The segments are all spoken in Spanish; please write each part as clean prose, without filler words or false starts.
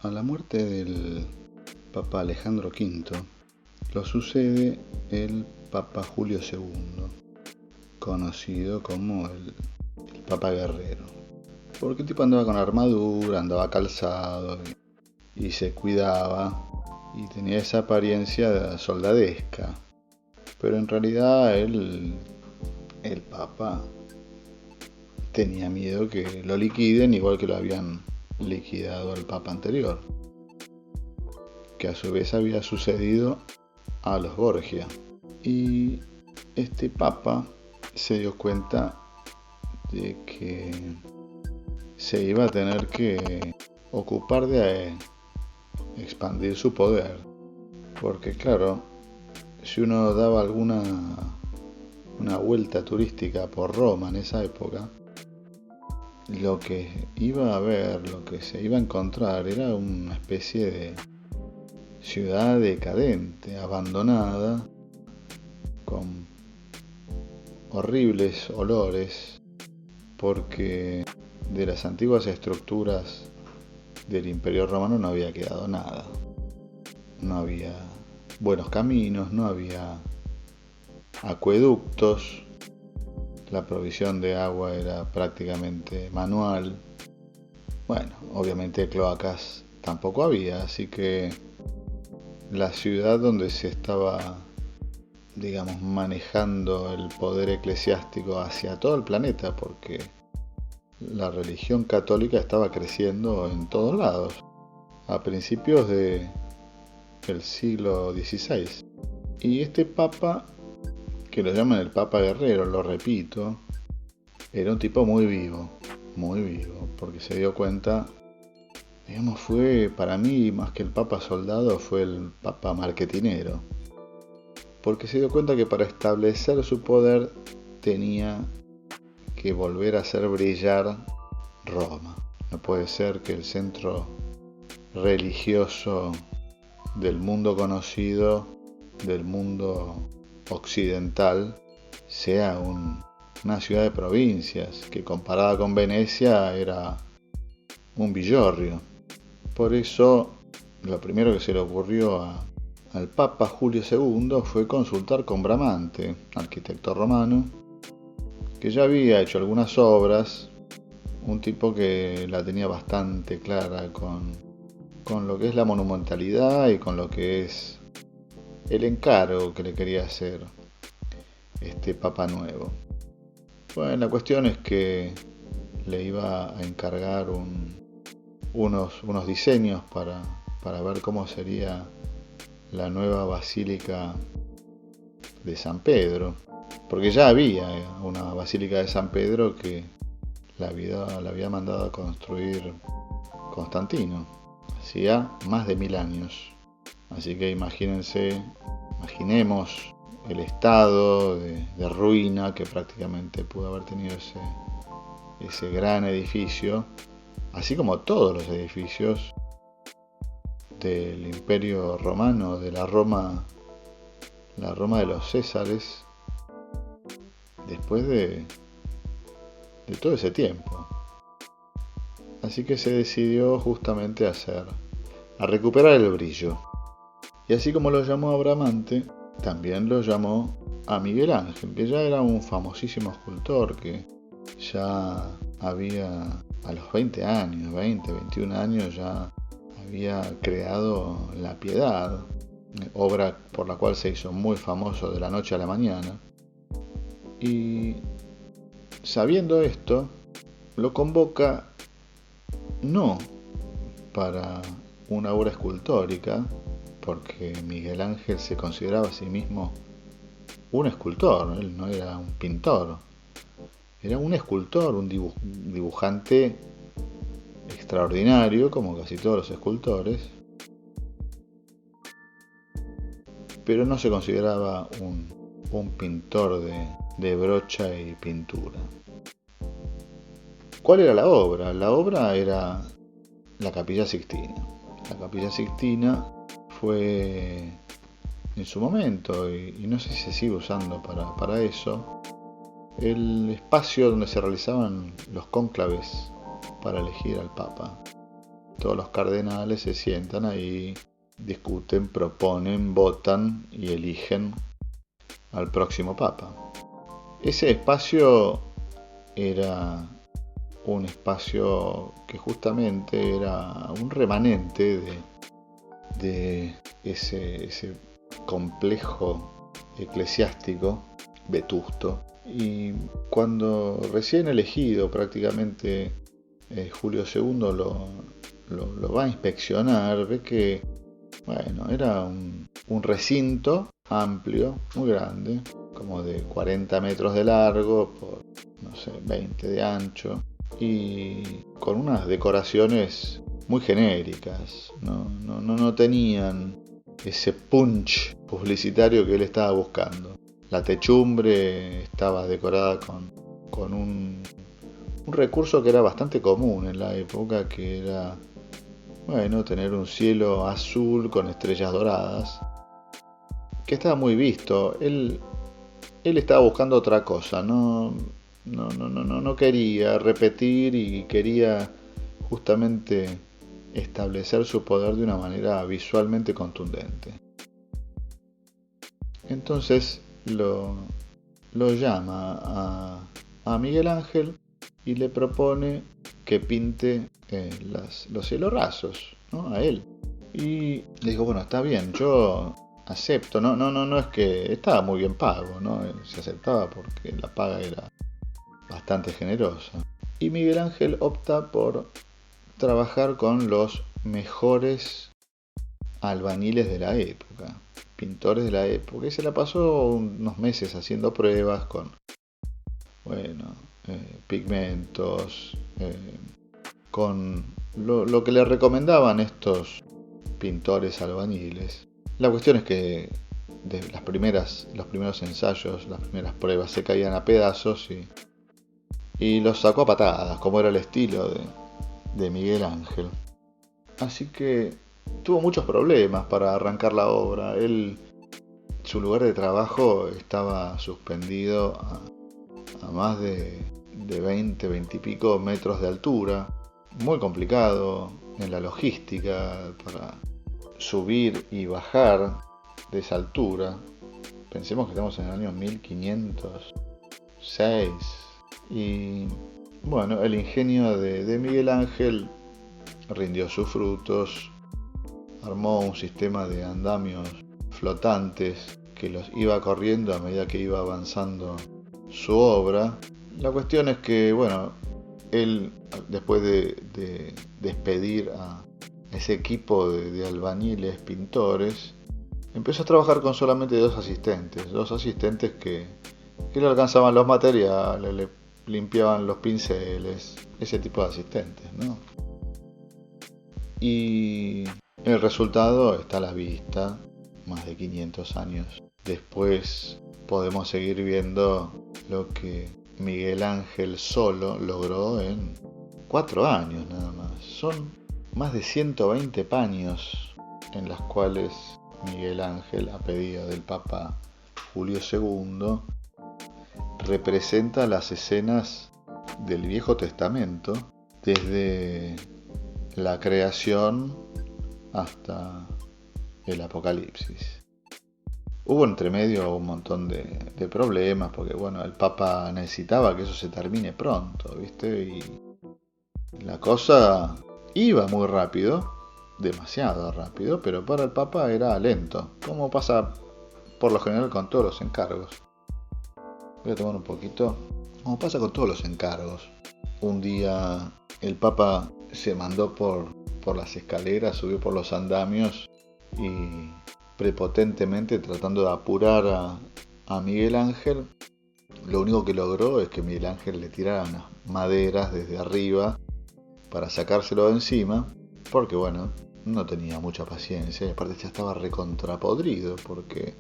A la muerte del Papa Alejandro V lo sucede el Papa Julio II, conocido como el Papa Guerrero, porque el tipo andaba con armadura, andaba calzado y se cuidaba y tenía esa apariencia soldadesca, pero en realidad el Papa tenía miedo que lo liquiden igual que lo habían liquidado al Papa anterior, que a su vez había sucedido a los Borgia. Y este Papa se dio cuenta de que se iba a tener que ocupar de expandir su poder, porque claro, si uno daba una vuelta turística por Roma en esa época, lo que iba a ver, lo que se iba a encontrar era una especie de ciudad decadente, abandonada, con horribles olores, porque de las antiguas estructuras del Imperio Romano no había quedado nada. No había buenos caminos, no había acueductos, la provisión de agua era prácticamente manual. Bueno, obviamente cloacas tampoco había, así que la ciudad donde se estaba, digamos, manejando el poder eclesiástico hacia todo el planeta, porque la religión católica estaba creciendo en todos lados, a principios del siglo XVI. Y este papa, que lo llaman el Papa Guerrero, lo repito, era un tipo muy vivo, porque se dio cuenta, digamos, fue para mí más que el Papa soldado, fue el Papa marketinero, porque se dio cuenta que para establecer su poder tenía que volver a hacer brillar Roma. No puede ser que el centro religioso del mundo conocido, del mundo occidental, sea una ciudad de provincias, que comparada con Venecia era un villorrio. Por eso, lo primero que se le ocurrió al Papa Julio II fue consultar con Bramante, arquitecto romano, que ya había hecho algunas obras, un tipo que la tenía bastante clara con lo que es la monumentalidad y con lo que es el encargo que le quería hacer este Papa nuevo. Bueno, la cuestión es que le iba a encargar unos diseños para ver cómo sería la nueva basílica de San Pedro, porque ya había una basílica de San Pedro que la había mandado a construir Constantino, hacía más de 1000 años. Así que imaginemos el estado de ruina que prácticamente pudo haber tenido ese gran edificio, así como todos los edificios del Imperio Romano, de la Roma de los Césares, después de todo ese tiempo. Así que se decidió justamente a recuperar el brillo. Y así como lo llamó a Bramante, también lo llamó a Miguel Ángel, que ya era un famosísimo escultor, que ya había a los 21 años ya había creado La Piedad, obra por la cual se hizo muy famoso de la noche a la mañana. Y sabiendo esto, lo convoca no para una obra escultórica, porque Miguel Ángel se consideraba a sí mismo un escultor, él no era un pintor, era un escultor, un dibujante extraordinario, como casi todos los escultores, pero no se consideraba un pintor de brocha y pintura. ¿Cuál era la obra? La obra era la Capilla Sixtina. La Capilla Sixtina fue en su momento, y no sé si se sigue usando para eso, el espacio donde se realizaban los cónclaves para elegir al Papa. todos los cardenales se sientan ahí, discuten, proponen, votan y eligen al próximo papa. Ese espacio era un espacio que justamente era un remanente de ese complejo eclesiástico vetusto. Y cuando recién elegido prácticamente Julio II lo va a inspeccionar, ve que bueno, era un recinto amplio, muy grande, como de 40 metros de largo por, no sé, 20 de ancho, y con unas decoraciones muy genéricas, no tenían ese punch publicitario que él estaba buscando. La techumbre estaba decorada con un recurso que era bastante común en la época, que era, bueno, tener un cielo azul con estrellas doradas, que estaba muy visto. Él estaba buscando otra cosa, no quería repetir y quería justamente establecer su poder de una manera visualmente contundente. Entonces lo llama a Miguel Ángel y le propone que pinte los cielos rasos, ¿no? A él. Y le digo, bueno, está bien, yo acepto. No es que estaba muy bien pago, ¿no? Se aceptaba porque la paga era bastante generosa. Y Miguel Ángel opta por trabajar con los mejores albañiles de la época, pintores de la época, y se la pasó unos meses haciendo pruebas con, bueno, pigmentos, con lo que le recomendaban estos pintores albañiles. La cuestión es que de los primeros ensayos, las primeras pruebas se caían a pedazos y los sacó a patadas, como era el estilo de Miguel Ángel. Así que tuvo muchos problemas para arrancar la obra. Su lugar de trabajo estaba suspendido a más de 20 y pico metros de altura. Muy complicado en la logística para subir y bajar de esa altura. Pensemos que estamos en el año 1506. Y bueno, el ingenio de Miguel Ángel rindió sus frutos. Armó un sistema de andamios flotantes que los iba corriendo a medida que iba avanzando su obra. La cuestión es que, bueno, él, después de despedir a ese equipo de albañiles, pintores, empezó a trabajar con solamente dos asistentes que le alcanzaban los materiales, le limpiaban los pinceles, ese tipo de asistentes, ¿no? Y el resultado está a la vista, más de 500 años después podemos seguir viendo lo que Miguel Ángel solo logró en 4 años nada más. Son más de 120 paños en las cuales Miguel Ángel, a pedido del Papa Julio II, representa las escenas del Viejo Testamento, desde la creación hasta el Apocalipsis. Hubo entre medio un montón de problemas, porque bueno, el Papa necesitaba que eso se termine pronto, ¿viste? Y la cosa iba muy rápido, demasiado rápido, pero para el Papa era lento, como pasa por lo general con todos los encargos. Voy a tomar un poquito. Como pasa con todos los encargos. Un día el Papa se mandó por las escaleras, subió por los andamios y prepotentemente, tratando de apurar a Miguel Ángel, lo único que logró es que Miguel Ángel le tirara unas maderas desde arriba para sacárselo de encima, porque bueno, no tenía mucha paciencia y aparte ya estaba recontrapodrido, porque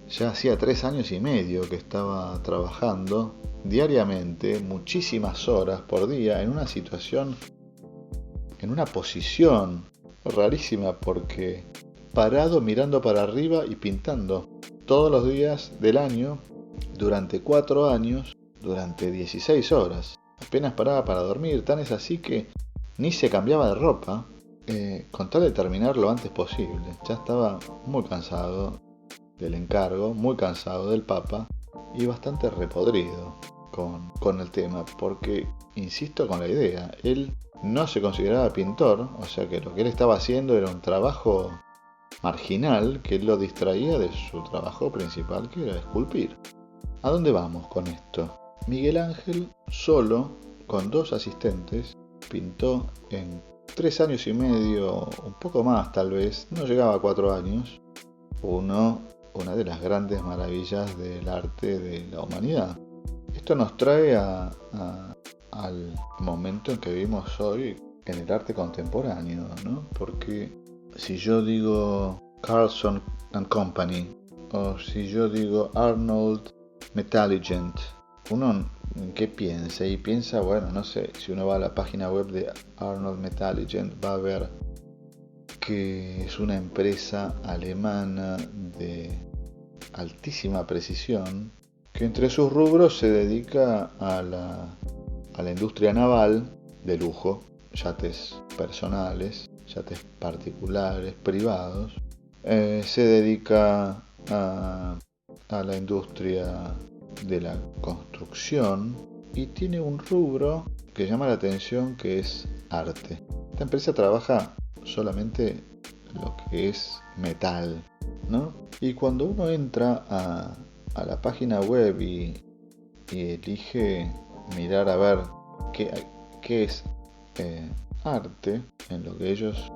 ya hacía 3 años y medio que estaba trabajando diariamente, muchísimas horas por día, en una situación, en una posición rarísima, porque parado mirando para arriba y pintando todos los días del año, durante 4 años, durante 16 horas. Apenas paraba para dormir, tan es así que ni se cambiaba de ropa, con tal de terminar lo antes posible. Ya estaba muy cansado del encargo, muy cansado del Papa y bastante repodrido con el tema, porque, insisto con la idea, él no se consideraba pintor, o sea que lo que él estaba haciendo era un trabajo marginal que lo distraía de su trabajo principal, que era esculpir. ¿A dónde vamos con esto? Miguel Ángel, solo, con 2 asistentes, pintó en 3 años y medio, un poco más tal vez, no llegaba a 4 años, una de las grandes maravillas del arte de la humanidad. Esto nos trae al momento en que vivimos hoy en el arte contemporáneo, ¿no? Porque si yo digo Carlson and Company, o si yo digo Arnold Metalligent, uno en qué piensa, y piensa, bueno, no sé, si uno va a la página web de Arnold Metalligent va a ver que es una empresa alemana de altísima precisión, que entre sus rubros se dedica a la industria naval de lujo, yates personales, yates particulares, privados. Se dedica a la industria de la construcción y tiene un rubro que llama la atención, que es arte. Esta empresa trabaja solamente lo que es metal, ¿no? Y cuando uno entra a la página web y elige mirar a ver qué es arte en lo que ellos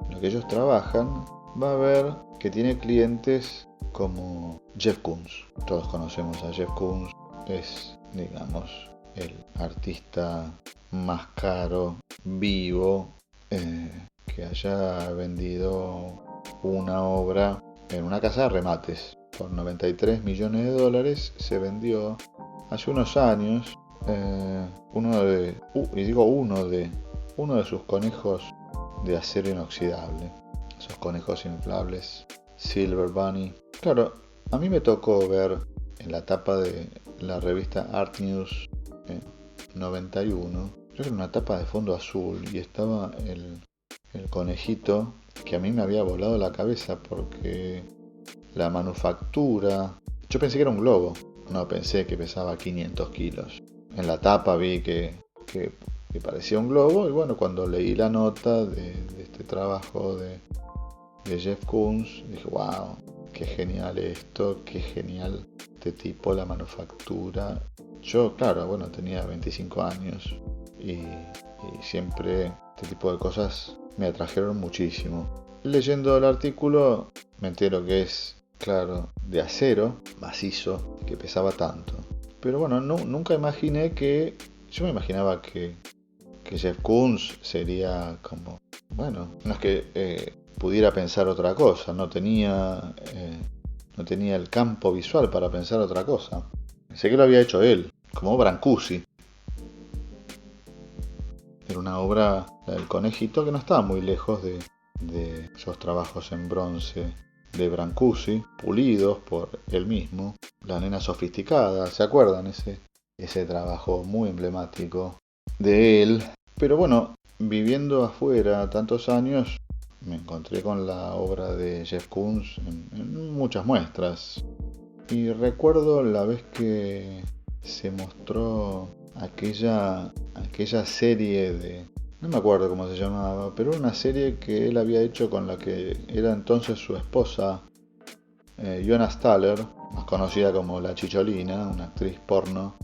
trabajan, va a ver que tiene clientes como Jeff Koons. Todos conocemos a Jeff Koons, es, digamos, el artista más caro vivo que haya vendido una obra en una casa de remates por $93 millones. Se vendió hace unos años uno de sus conejos de acero inoxidable, esos conejos inflables Silver Bunny. Claro, a mí me tocó ver en la tapa de la revista Art News 91, creo que era una tapa de fondo azul, y estaba el conejito, que a mí me había volado la cabeza porque la manufactura, yo pensé que era un globo, no pensé que pesaba 500 kilos. En la tapa vi que parecía un globo, y bueno, cuando leí la nota de este trabajo de Jeff Koons, dije, wow, qué genial esto, qué genial este tipo, la manufactura. Yo, claro, bueno, tenía 25 años y siempre este tipo de cosas me atrajeron muchísimo. Leyendo el artículo me entero que es, claro, de acero, macizo, que pesaba tanto. Pero bueno, nunca imaginé que... Yo me imaginaba que Jeff Koons sería como... Bueno, no es que pudiera pensar otra cosa, no tenía el campo visual para pensar otra cosa. Pensé que lo había hecho él, como Brancusi. Era una obra, la del conejito, que no estaba muy lejos de esos trabajos en bronce de Brancusi, pulidos por él mismo. La nena sofisticada, ¿se acuerdan? Ese trabajo muy emblemático de él. Pero bueno, viviendo afuera tantos años, me encontré con la obra de Jeff Koons en muchas muestras. Y recuerdo la vez que se mostró aquella serie de... No me acuerdo cómo se llamaba, pero era una serie que él había hecho con la que era entonces su esposa, Jonas Thaler, más conocida como La Chicholina, una actriz porno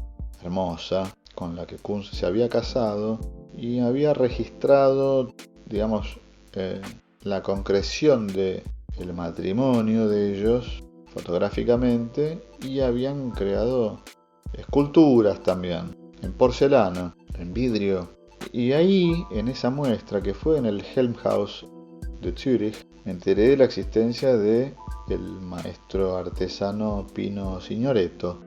hermosa, con la que Koons se había casado y había registrado, digamos, la concreción del matrimonio de ellos fotográficamente, y habían creado esculturas también, en porcelana, en vidrio. Y ahí, en esa muestra que fue en el Helmhaus de Zúrich, me enteré de la existencia de el maestro artesano Pino Signoretto.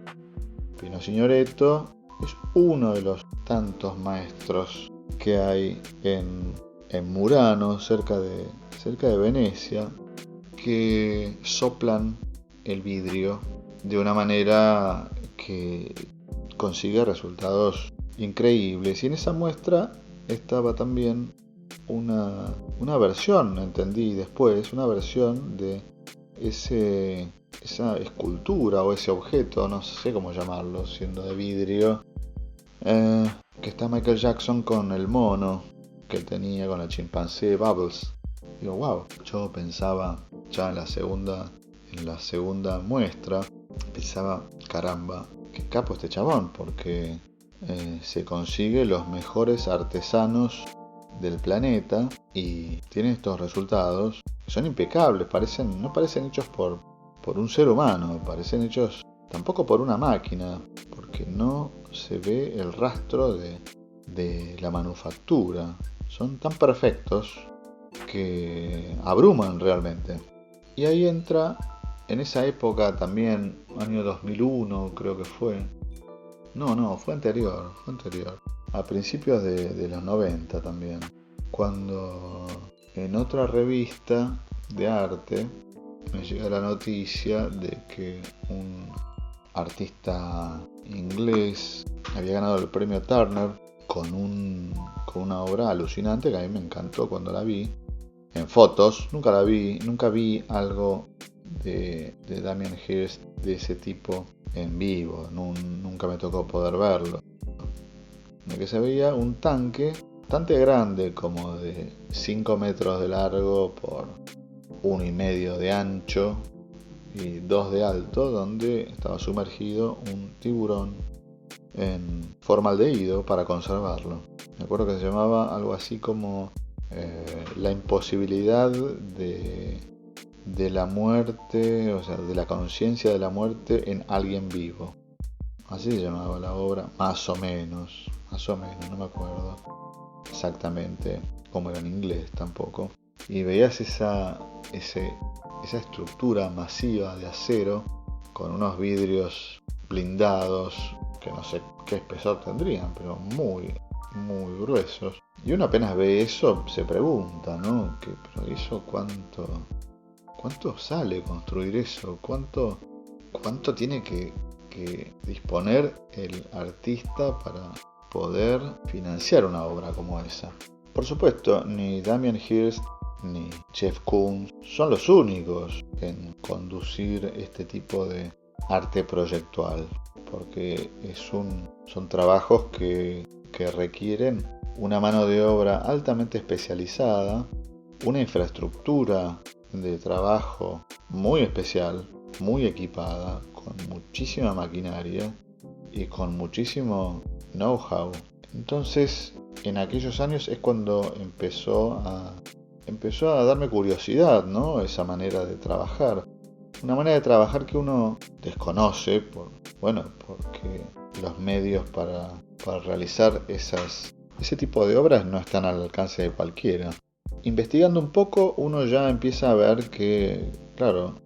Pino Signoretto es uno de los tantos maestros que hay en Murano, cerca de Venecia, que soplan el vidrio de una manera que consigue resultados increíbles. Y en esa muestra estaba también una versión, entendí después, una versión de esa escultura o ese objeto, no sé cómo llamarlo, siendo de vidrio, que está Michael Jackson con el mono que él tenía con el chimpancé Bubbles. Digo, wow, yo pensaba ya en la segunda muestra, pensaba, caramba, qué capo este chabón, porque se consigue los mejores artesanos del planeta y tiene estos resultados que son impecables, no parecen hechos por un ser humano, parecen hechos tampoco por una máquina, porque no se ve el rastro de la manufactura. Son tan perfectos que abruman realmente. Y ahí entra, en esa época también, año 2001 creo que fue. No, fue anterior. A principios de los 90 también. Cuando en otra revista de arte me llega la noticia de que un artista inglés había ganado el premio Turner con una obra alucinante que a mí me encantó cuando la vi en fotos. Nunca vi algo de Damien Hirst de ese tipo en vivo, nunca me tocó poder verlo. De que se veía un tanque bastante grande, como de 5 metros de largo por 1,5 de ancho y 2 de alto, donde estaba sumergido un tiburón en formaldehído para conservarlo. Me acuerdo que se llamaba algo así como la imposibilidad de la muerte, o sea, de la conciencia de la muerte en alguien vivo. Así se llamaba la obra, más o menos, no me acuerdo exactamente cómo era en inglés tampoco. Y veías esa estructura masiva de acero con unos vidrios blindados que no sé qué espesor tendrían, pero muy, muy gruesos. Y uno apenas ve eso, se pregunta, ¿no? Pero eso ¿cuánto sale construir eso? ¿Cuánto tiene que disponer el artista para poder financiar una obra como esa? Por supuesto, ni Damien Hirst ni Jeff Koons son los únicos en conducir este tipo de arte proyectual, porque son trabajos que requieren una mano de obra altamente especializada, una infraestructura de trabajo muy especial, muy equipada, con muchísima maquinaria y con muchísimo know-how. Entonces, en aquellos años es cuando empezó a darme curiosidad, ¿no? Esa manera de trabajar. Una manera de trabajar que uno desconoce, porque los medios para realizar ese tipo de obras no están al alcance de cualquiera. Investigando un poco, uno ya empieza a ver que, claro,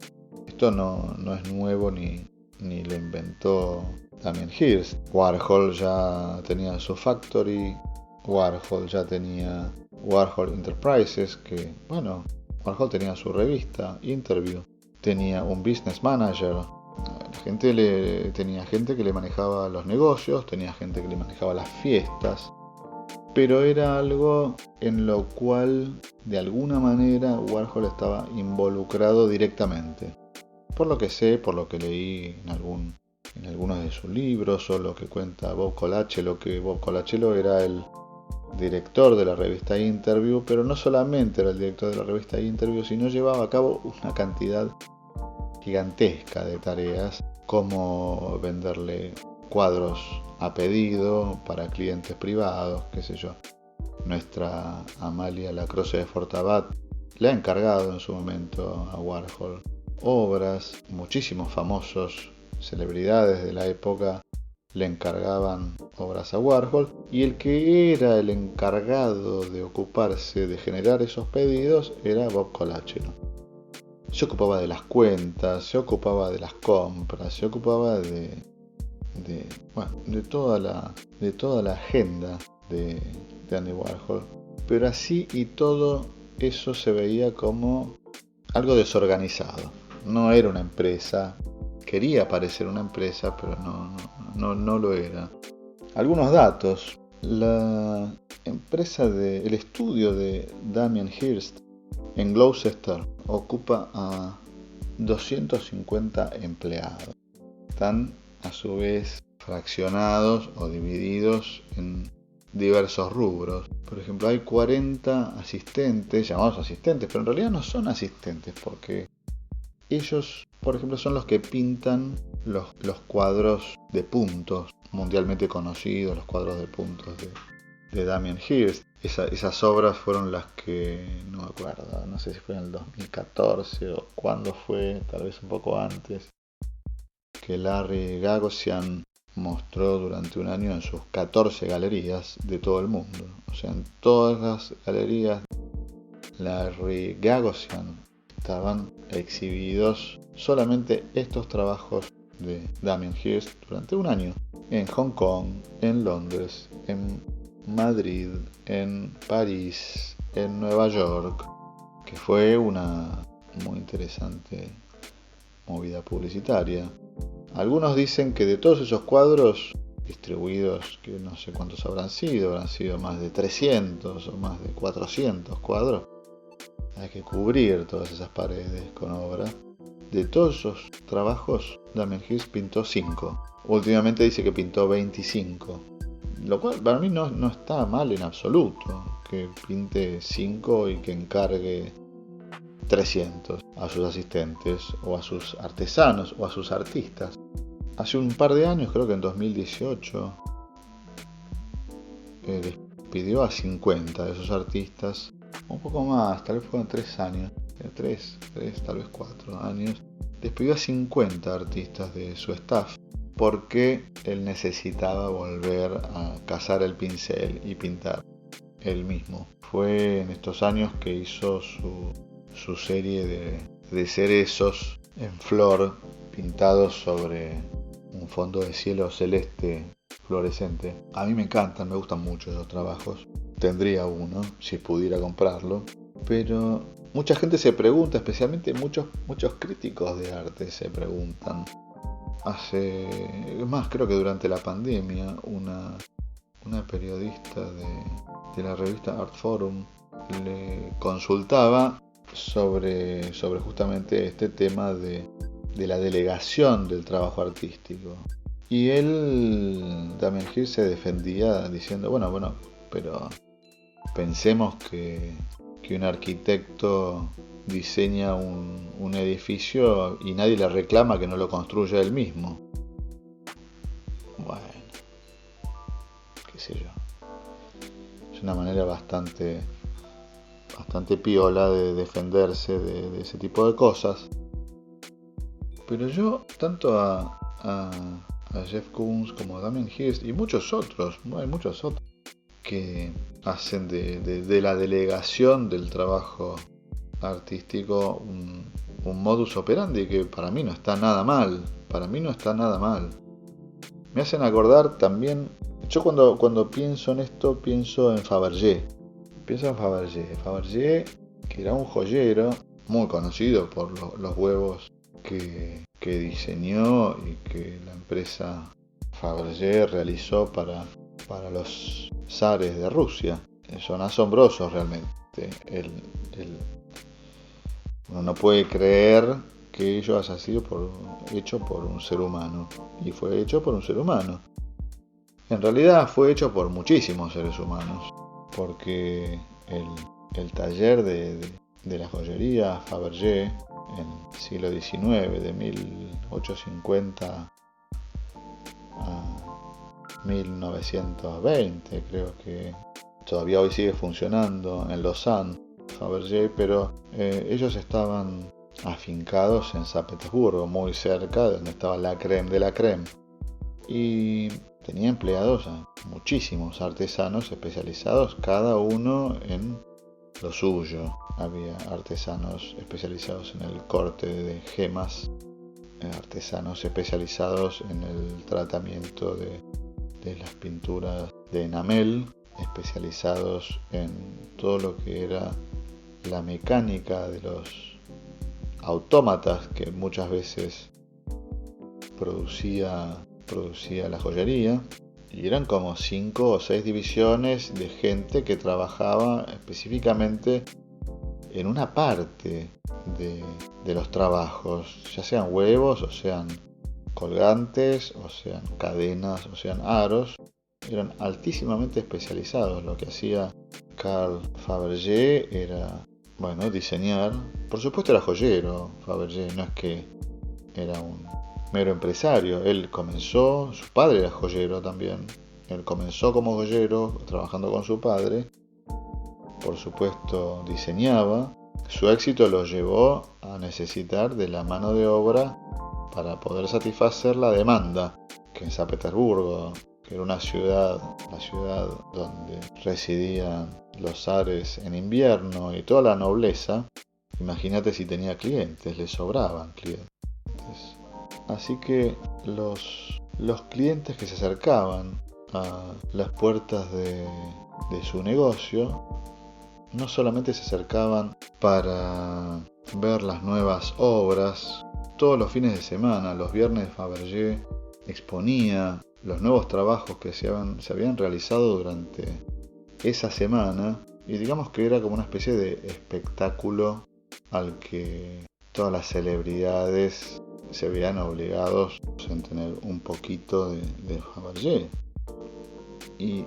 esto no es nuevo ni lo inventó Damien Hirst. Warhol ya tenía su factory, Warhol ya tenía Warhol Enterprises, que, Warhol tenía su revista, Interview, tenía un business manager, tenía gente que le manejaba los negocios, tenía gente que le manejaba las fiestas, pero era algo en lo cual de alguna manera Warhol estaba involucrado directamente. Por lo que sé, por lo que leí en algunos de sus libros, o lo que cuenta Bob Colaccello, que Bob Colaccello era el director de la revista Interview, pero no solamente era el director de la revista Interview, sino llevaba a cabo una cantidad gigantesca de tareas, como venderle cuadros a pedido para clientes privados, qué sé yo. Nuestra Amalia Lacroze de Fortabat le ha encargado en su momento a Warhol obras, muchísimos famosos celebridades de la época le encargaban obras a Warhol, y el que era el encargado de ocuparse de generar esos pedidos era Bob Colaccello. Se ocupaba de las cuentas, se ocupaba de las compras, se ocupaba de toda la agenda de Andy Warhol. Pero así y todo eso se veía como algo desorganizado. No era una empresa, quería parecer una empresa, pero no lo era. Algunos datos. el estudio de Damien Hirst en Gloucester ocupa a 250 empleados. Están a su vez fraccionados o divididos en diversos rubros. Por ejemplo, hay 40 asistentes, llamados asistentes, pero en realidad no son asistentes porque ellos, por ejemplo, son los que pintan los cuadros de puntos mundialmente conocidos, los cuadros de puntos de Damien Hirst. Esas obras fueron las que, no me acuerdo, no sé si fue en el 2014 o cuándo fue, tal vez un poco antes, que Larry Gagosian mostró durante un año en sus 14 galerías de todo el mundo. O sea, en todas las galerías Larry Gagosian estaban exhibidos solamente estos trabajos de Damien Hirst durante un año. En Hong Kong, en Londres, en Madrid, en París, en Nueva York, que fue una muy interesante movida publicitaria. Algunos dicen que de todos esos cuadros distribuidos, que no sé cuántos habrán sido más de 300 o más de 400 cuadros. Hay que cubrir todas esas paredes con obra. De todos esos trabajos, Damien Hirst pintó 5. Últimamente dice que pintó 25. Lo cual para mí no está mal en absoluto. Que pinte 5 y que encargue 300 a sus asistentes o a sus artesanos o a sus artistas. Hace un par de años, creo que en 2018, despidió a 50 de esos artistas. Un poco más, tal vez fueron 3 años. 3, tal vez 4 años. Despidió a 50 artistas de su staff porque él necesitaba volver a cazar el pincel y pintar él mismo. Fue en estos años que hizo su serie de cerezos en flor pintados sobre un fondo de cielo celeste fluorescente. A mí me encantan, me gustan mucho esos trabajos. Tendría uno si pudiera comprarlo, pero mucha gente se pregunta, especialmente muchos críticos de arte se preguntan. Creo que durante la pandemia, una periodista de la revista Art Forum le consultaba sobre justamente este tema de la delegación del trabajo artístico. Y Damien Hirst se defendía diciendo, bueno, pero pensemos que un arquitecto diseña un edificio y nadie le reclama que no lo construya él mismo. Bueno, qué sé yo. Es una manera bastante piola de defenderse de ese tipo de cosas. Pero yo, tanto a Jeff Koons como a Damien Hirst y muchos otros, hay muchos otros que hacen de la delegación del trabajo artístico un modus operandi que para mí no está nada mal. Me hacen acordar también, yo cuando pienso en esto pienso en Fabergé. Fabergé, que era un joyero muy conocido por los huevos que diseñó y que la empresa Fabergé realizó para los zares de Rusia. Son asombrosos realmente. Uno no puede creer que ello haya sido hecho por un ser humano. Y fue hecho por un ser humano. En realidad fue hecho por muchísimos seres humanos. Porque el taller de la joyería Fabergé en el siglo XIX, de 1850 a 1920, creo que todavía hoy sigue funcionando en Lausanne, Fabergé, pero ellos estaban afincados en San Petersburgo, muy cerca de donde estaba la crème de la crème, y tenía empleados a muchísimos artesanos especializados, cada uno en lo suyo. Había artesanos especializados en el corte de gemas, artesanos especializados en el tratamiento de las pinturas de enamel, especializados en todo lo que era la mecánica de los autómatas que muchas veces producía la joyería. Y eran como 5 o 6 divisiones de gente que trabajaba específicamente en una parte de los trabajos, ya sean huevos, o sean colgantes, o sean cadenas, o sean aros. Eran altísimamente especializados. Lo que hacía Carl Fabergé era, bueno, diseñar. Por supuesto era joyero Fabergé, no es que era un mero empresario. Él comenzó, su padre era joyero también. Él comenzó como joyero, trabajando con su padre. Por supuesto diseñaba. Su éxito lo llevó a necesitar de la mano de obra para poder satisfacer la demanda, que en San Petersburgo, que era una ciudad, la ciudad donde residían los zares en invierno y toda la nobleza, imagínate si tenía clientes, le sobraban clientes. Así que los clientes que se acercaban a las puertas de su negocio, no solamente se acercaban para ver las nuevas obras. Todos los fines de semana, los viernes, Fabergé exponía los nuevos trabajos que se habían realizado durante esa semana, y digamos que era como una especie de espectáculo al que todas las celebridades se veían obligados a tener un poquito de Fabergé. Y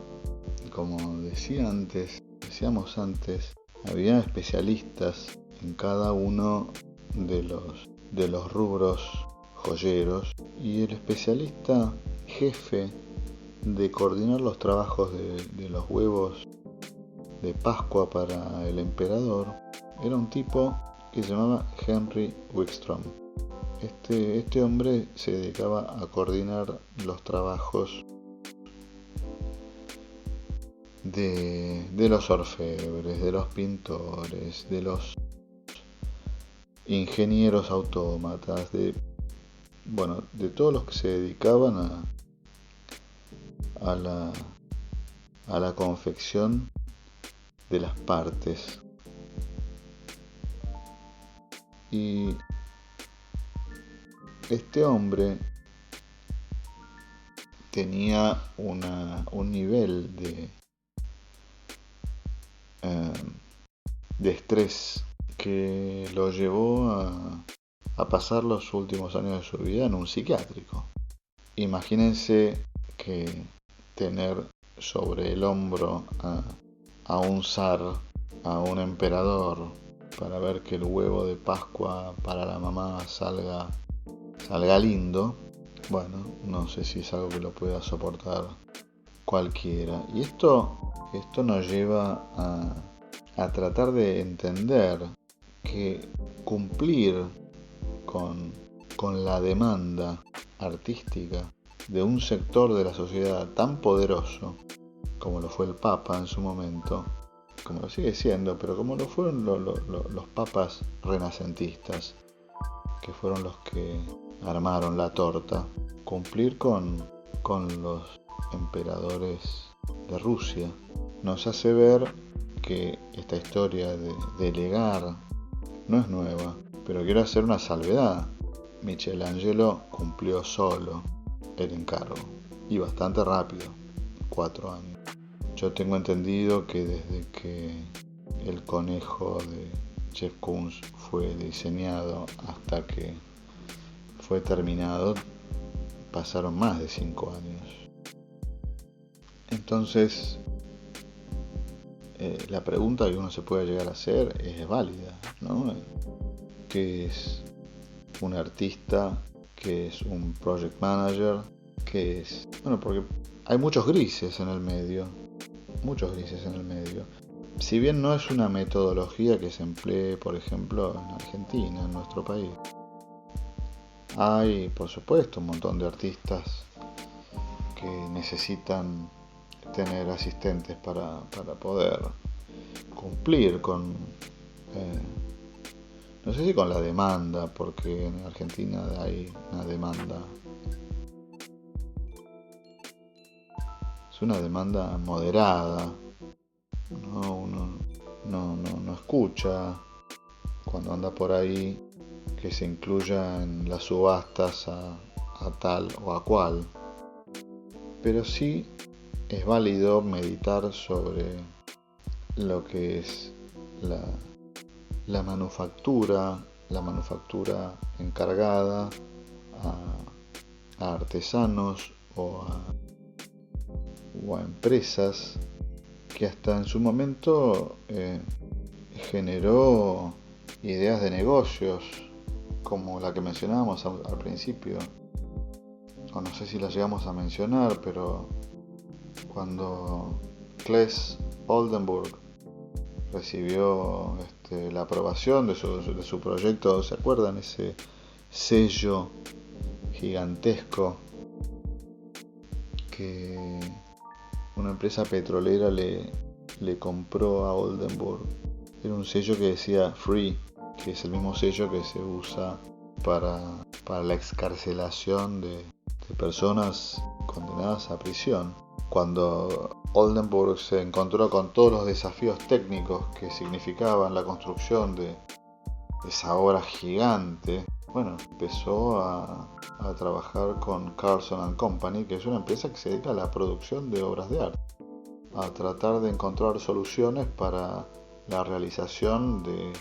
como decíamos antes, había especialistas en cada uno de los rubros joyeros, y el especialista jefe de coordinar los trabajos de los huevos de Pascua para el emperador era un tipo que se llamaba Henry Wickstrom. Este hombre se dedicaba a coordinar los trabajos de los orfebres, de los pintores, de los ingenieros autómatas, de todos los que se dedicaban a la confección de las partes. Y este hombre tenía un nivel de estrés que lo llevó a pasar los últimos años de su vida en un psiquiátrico. Imagínense que tener sobre el hombro a un zar, a un emperador, para ver que el huevo de Pascua para la mamá salga lindo. Bueno, no sé si es algo que lo pueda soportar cualquiera. Y esto nos lleva a tratar de entender que cumplir con la demanda artística de un sector de la sociedad tan poderoso como lo fue el Papa en su momento, como lo sigue siendo, pero como lo fueron los papas renacentistas, que fueron los que armaron la torta, cumplir con los emperadores de Rusia, nos hace ver que esta historia de delegar no es nueva, pero quiero hacer una salvedad. Michelangelo cumplió solo el encargo, y bastante rápido, 4 años. Yo tengo entendido que desde que el conejo de Jeff Koons fue diseñado hasta que fue terminado, pasaron más de 5 años. Entonces, la pregunta que uno se puede llegar a hacer es válida, ¿no? ¿Qué es un artista? ¿Qué es un project manager? ¿Qué es? Bueno, porque hay muchos grises en el medio. Si bien no es una metodología que se emplee, por ejemplo, en Argentina, en nuestro país, hay, por supuesto, un montón de artistas que necesitan tener asistentes para poder cumplir con, no sé si con la demanda, porque en Argentina hay una demanda, es una demanda moderada, ¿no? Uno no escucha cuando anda por ahí que se incluya en las subastas a tal o a cual. pero sí es válido meditar sobre lo que es la manufactura encargada a artesanos o a empresas que hasta en su momento generó ideas de negocios como la que mencionábamos al principio, o no sé si la llegamos a mencionar, pero cuando Claes Oldenburg recibió la aprobación de su proyecto, ¿se acuerdan? Ese sello gigantesco que una empresa petrolera le compró a Oldenburg. Era un sello que decía Free, que es el mismo sello que se usa para la excarcelación de personas condenadas a prisión. Cuando Oldenburg se encontró con todos los desafíos técnicos que significaban la construcción de esa obra gigante, bueno, empezó a trabajar con Carlson & Company, que es una empresa que se dedica a la producción de obras de arte, a tratar de encontrar soluciones para la realización de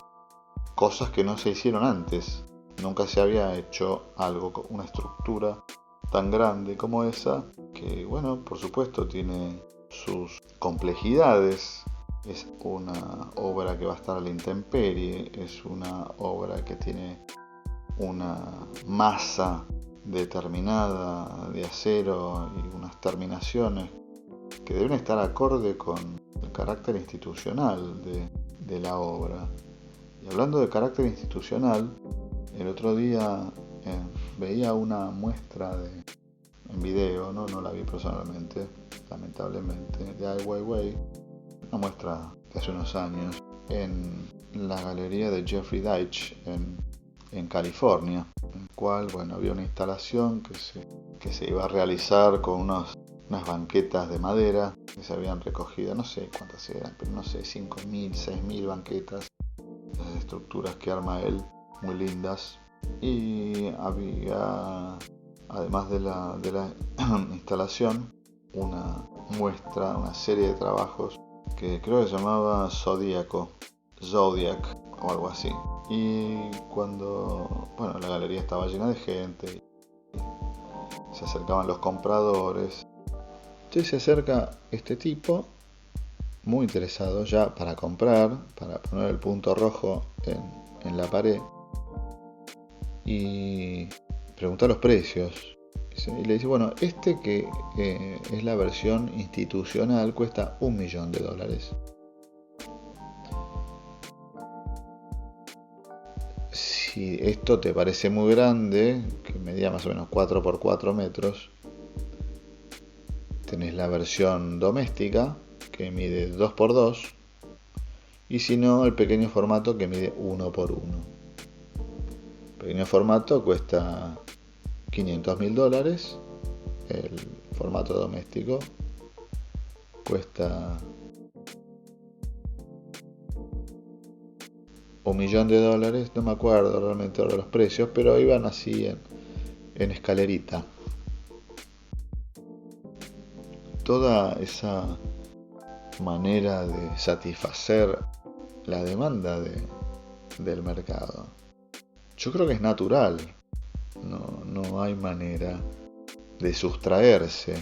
cosas que no se hicieron antes. Nunca se había hecho algo, una estructura tan grande como esa, que bueno, por supuesto tiene sus complejidades. Es una obra que va a estar a la intemperie, es una obra que tiene una masa determinada de acero y unas terminaciones que deben estar acorde con el carácter institucional de la obra. Y hablando de carácter institucional, el otro día veía una muestra en video, no la vi personalmente, lamentablemente, de Ai Weiwei, una muestra de hace unos años, en la galería de Jeffrey Deitch en California, en el cual bueno, había una instalación que se iba a realizar con unas banquetas de madera que se habían recogido, no sé cuántas eran, pero no sé, 5.000, 6.000 banquetas, las estructuras que arma él, muy lindas. Y había, además de la instalación, una muestra, una serie de trabajos que creo que se llamaba Zodiac o algo así. Y cuando la galería estaba llena de gente, se acercaban los compradores. Entonces se acerca este tipo, muy interesado ya para comprar, para poner el punto rojo en la pared, y pregunta los precios. Y le dice, bueno, que es la versión institucional, cuesta $1.000.000. Si esto te parece muy grande, que medía más o menos 4 por 4 metros, tenés la versión doméstica, que mide 2 por 2, y si no, el pequeño formato que mide 1 por 1. El pequeño formato cuesta $500.000, el formato doméstico cuesta $1.000.000, no me acuerdo realmente ahora los precios, pero iban así en escalerita. Toda esa manera de satisfacer la demanda del mercado, yo creo que es natural. No hay manera de sustraerse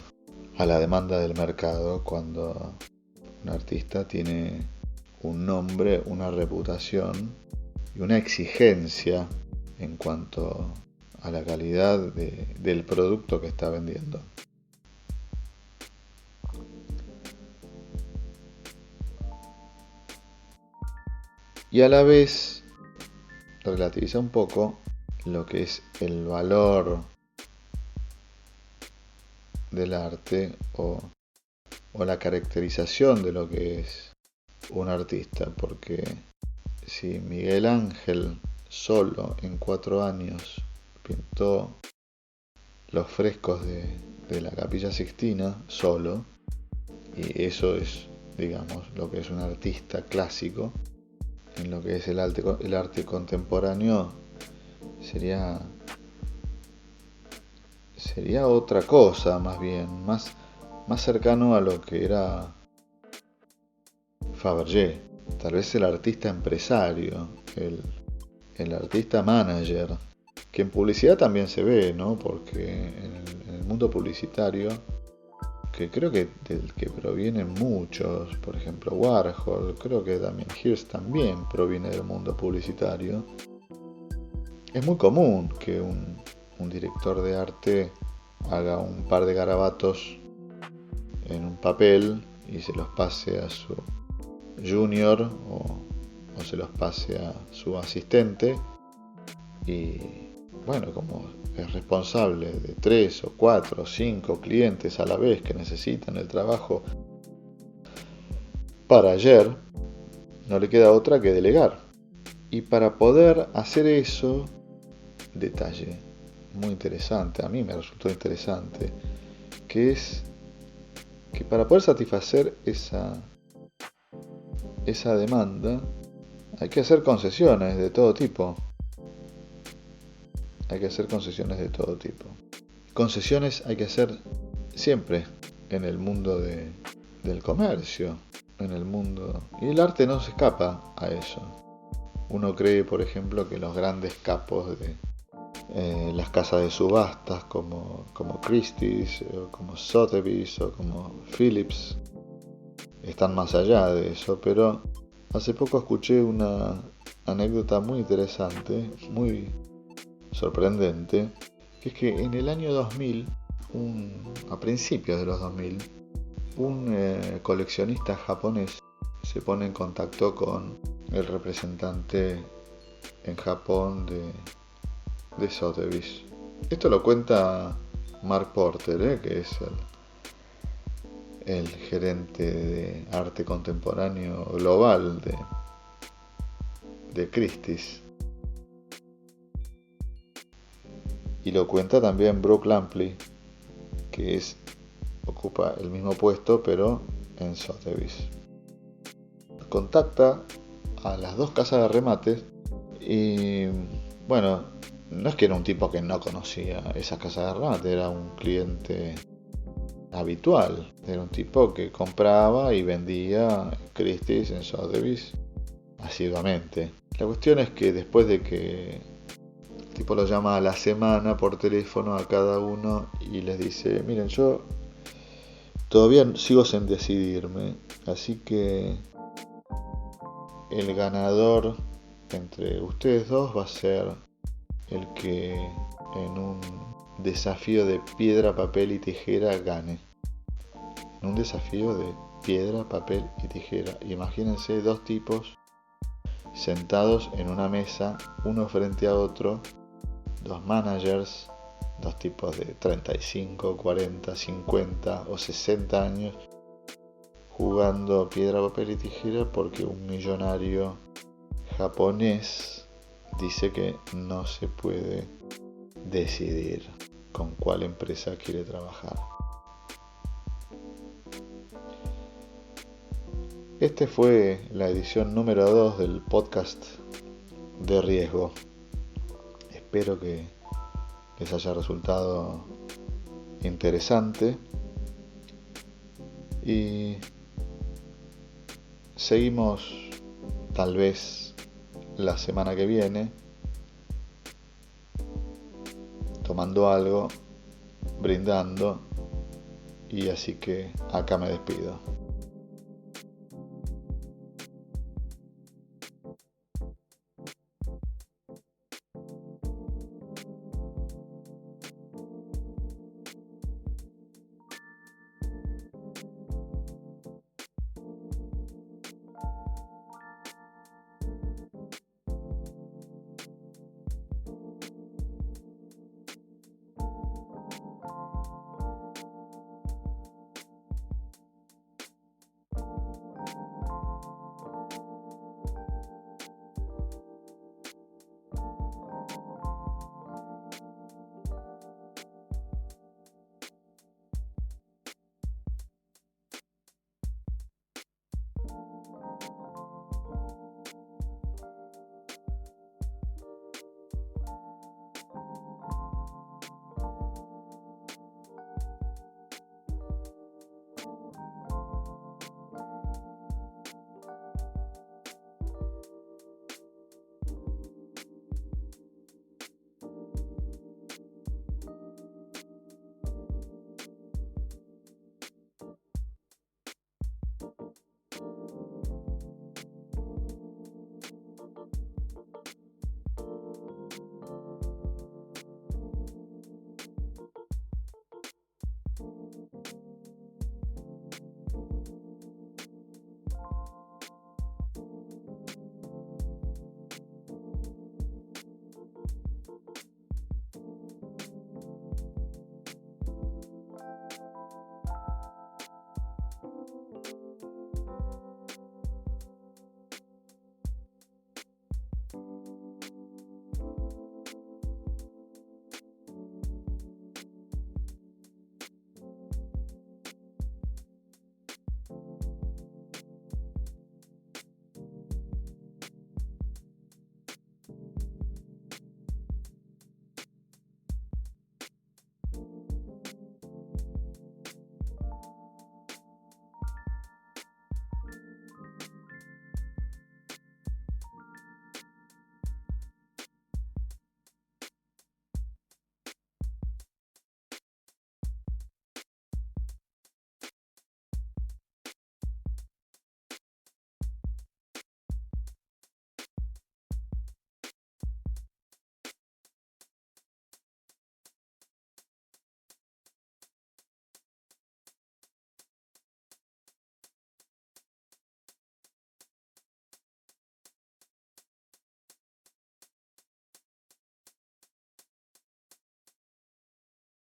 a la demanda del mercado cuando un artista tiene un nombre, una reputación y una exigencia en cuanto a la calidad del producto que está vendiendo. Y a la vez relativiza un poco lo que es el valor del arte o la caracterización de lo que es un artista, porque si Miguel Ángel solo en 4 años pintó los frescos de la Capilla Sixtina solo, y eso es, digamos, lo que es un artista clásico, en lo que es el arte contemporáneo sería otra cosa, más bien, más más cercano a lo que era Fabergé, tal vez el artista empresario, el artista manager, que en publicidad también se ve, ¿no? Porque en el mundo publicitario, que creo que del que provienen muchos, por ejemplo Warhol, creo que Damien Hirst también proviene del mundo publicitario. Es muy común que un director de arte haga un par de garabatos en un papel y se los pase a su junior o se los pase a su asistente, y bueno, como es responsable de 3 o 4 o 5 clientes a la vez que necesitan el trabajo para ayer, no le queda otra que delegar. Y para poder hacer eso, detalle muy interesante, a mí me resultó interesante, que es que para poder satisfacer esa demanda hay que hacer concesiones de todo tipo. Concesiones hay que hacer siempre en el mundo del comercio, en el mundo. Y el arte no se escapa a eso. Uno cree, por ejemplo, que los grandes capos de las casas de subastas como Christie's, o como Sotheby's, o como Phillips, están más allá de eso, pero hace poco escuché una anécdota muy interesante, muy sorprendente, que es que en el año 2000, a principios de los 2000, un coleccionista japonés se pone en contacto con el representante en Japón de Sotheby's. Esto lo cuenta Mark Porter, que es el gerente de arte contemporáneo global de Christie's. Y lo cuenta también Brooke Lampley, que ocupa el mismo puesto pero en Sotheby's. Contacta a las dos casas de remates y bueno, no es que era un tipo que no conocía esas casas de remates, era un cliente habitual, era un tipo que compraba y vendía Christie's en Sotheby's asiduamente. La cuestión es que después de que el tipo lo llama a la semana por teléfono a cada uno y les dice: miren, yo todavía sigo sin decidirme, así que el ganador entre ustedes dos va a ser el que en un desafío de piedra, papel y tijera gane. En un desafío de piedra, papel y tijera. Imagínense dos tipos sentados en una mesa, uno frente a otro, dos managers, dos tipos de 35, 40, 50 o 60 años, jugando piedra, papel y tijera porque un millonario japonés dice que no se puede decidir con cuál empresa quiere trabajar. Este fue la edición número 2 del podcast de riesgo. Espero que les haya resultado interesante y seguimos tal vez la semana que viene tomando algo, brindando, y así que acá me despido.